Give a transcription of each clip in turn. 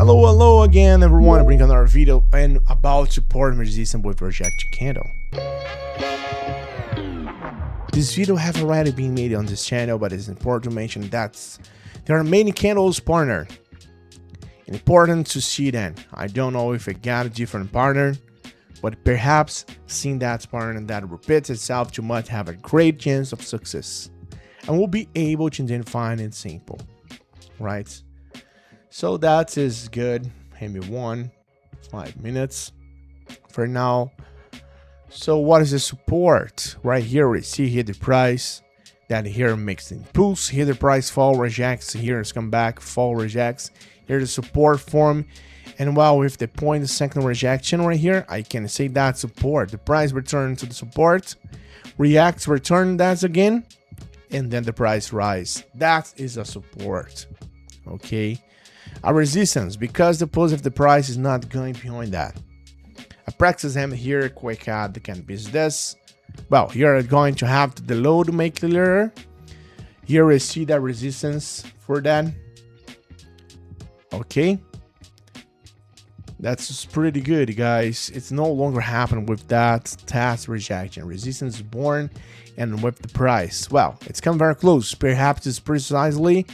Hello again everyone, bring another video and about support and resistance with reject candle. This video have already been made on this channel, but it's important to mention that there are many candles partner. And important to see them. I don't know if I got a different partner, but perhaps seeing that partner that repeats itself too much have a great chance of success. And we'll be able to identify it simple, right? So that is good. Maybe 5 minutes for now. So what is the support? Right here we see here the price that here makes the impulse. Here the price fall, rejects. Here it's come back, fall, rejects. Here the support form. And well, with the point second rejection right here, I can say that support. The price return to the support, reacts, return that again, and then the price rise. That is a support. Okay. A resistance, because the pulse of the price is not going behind that. A practice hand here, quick add can be this. Well, here are going to have the low to make clearer. Here we see that resistance for that. Okay. That's pretty good, guys. It's no longer happening with that task rejection. Resistance is born and with the price. Well, it's come very close. Perhaps it's precisely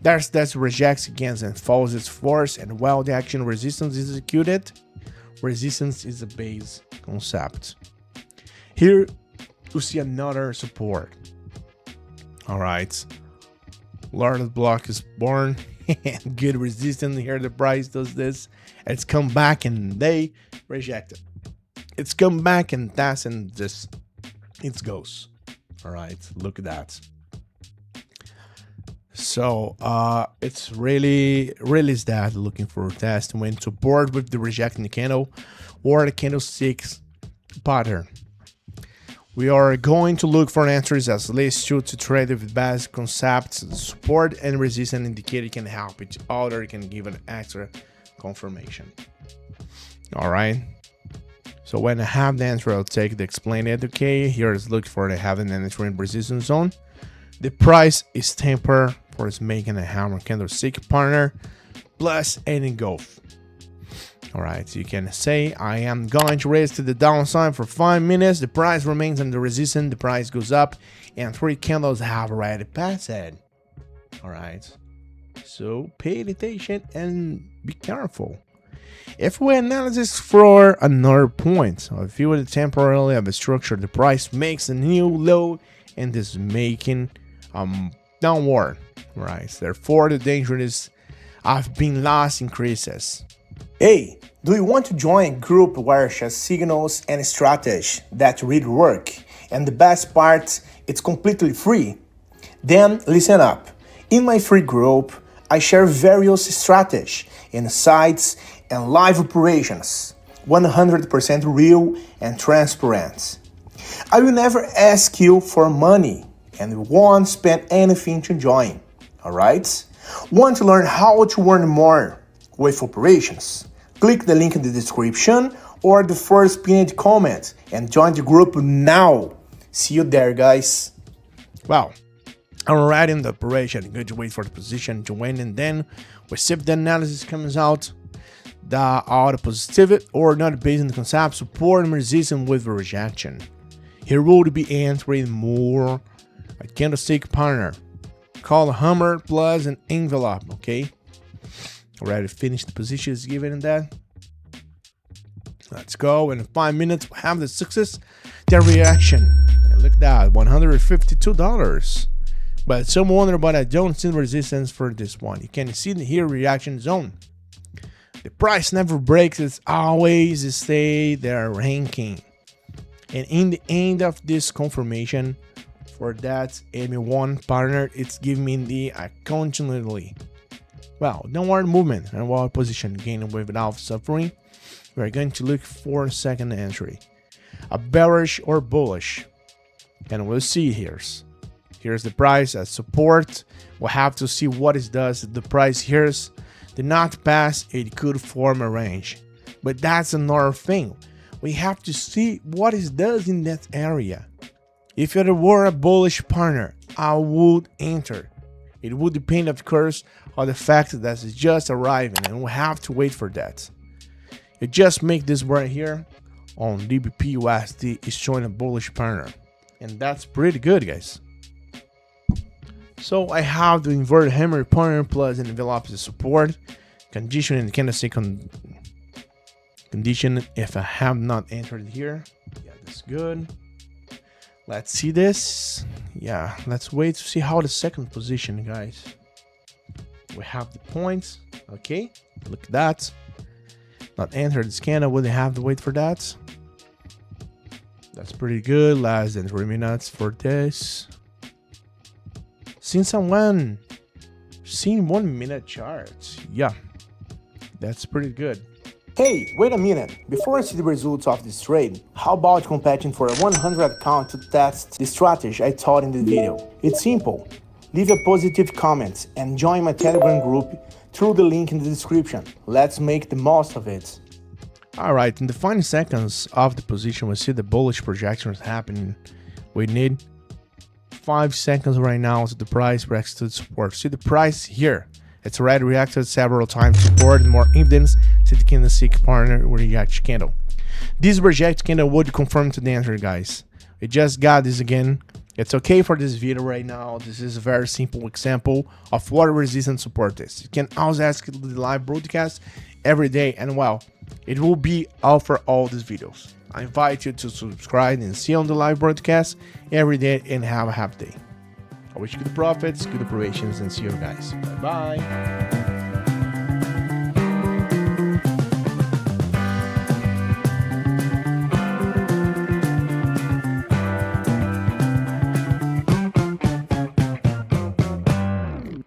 that rejects against and follows its force, and while the action resistance is executed, resistance is a base concept. Here you see another support. All right, large block is born and good resistance. Here the price does this. It's come back and they reject it. It's come back and that's and this it goes. All right, look at that. So it's really is that looking for a test when support with the rejecting the candle or the candlestick's pattern. We are going to look for answers as least two to trade with basic concepts. Support and resistance indicator can help each other, can give an extra confirmation. All right. So when I have the answer, I'll take the explain it. Okay, here is look for the having an entry in resistance zone. The price is temper for its making a hammer candlestick partner plus any golf. All right, you can say I am going to raise to the downside for 5 minutes. The price remains under resistance. The price goes up, and 3 candles have already passed it. All right, so pay attention and be careful. If we analyze for another point, so if you would temporarily have a structure, the price makes a new low and is making downward, right? Therefore, the danger is of being lost increases. Hey, do you want to join a group where share signals and strategy that really work? And the best part, it's completely free. Then listen up. In my free group, I share various strategies, insights, and live operations, 100% real and transparent. I will never ask you for money and won't spend anything to join, alright? Want to learn how to earn more with operations? Click the link in the description or the first pinned comment and join the group now. See you there, guys. Well, I'm already in the operation. Good to wait for the position to win, and then we see if the analysis comes out. The auto positive or not based on the concept support and resistance with rejection. Here would be entering more a candlestick partner called a hammer plus an envelope. Okay, already finished the positions given in that. Let's go. In 5 minutes we have the success, the reaction, and look at that, $152. But some wonder, but I don't see the resistance for this one. You can see the here reaction zone. The price never breaks, it's always stay there ranking. And in the end of this confirmation for that M1 partner, it's giving me the continually. Well, downward movement and while position gain without suffering. We're going to look for a second entry. A bearish or bullish. And we'll see here's the price as support. We'll have to see what it does. The price here's did not pass, it could form a range. But that's another thing. We have to see what it does in that area. If it were a bullish partner, I would enter. It would depend, of course, on the fact that it's just arriving and we have to wait for that. You just make this right here on DBP USD is showing a bullish pattern, and that's pretty good, guys. So I have the inverted hammer pattern plus an envelope support condition and candlestick condition. If I have not entered here, yeah, that's good. Let's see this. Yeah, let's wait to see how the second position, guys. We have the points. Okay, look at that. Not entered the scan. I wouldn't have to wait for that. That's pretty good. Less than 3 minutes for this. Seen 1 minute charts. Yeah, that's pretty good. Hey, wait a minute. Before I see the results of this trade, how about competing for a 100 account to test the strategy I taught in the video? It's simple. Leave a positive comment and join my Telegram group through the link in the description. Let's make the most of it. Alright, in the final seconds of the position, we see the bullish projections happening. We need 5 seconds right now so the price breaks to support. See the price here. It's already reacted several times, support and more evidence. See the candlestick partner reject candle. This reject candle would confirm to the answer, guys. We just got this again. It's okay for this video right now. This is a very simple example of what resistance support is. You can always ask the live broadcast every day, and well, it will be out for all these videos. I invite you to subscribe and see on the live broadcast every day and have a happy day. I wish you good profits, good operations, and see you guys. Bye bye.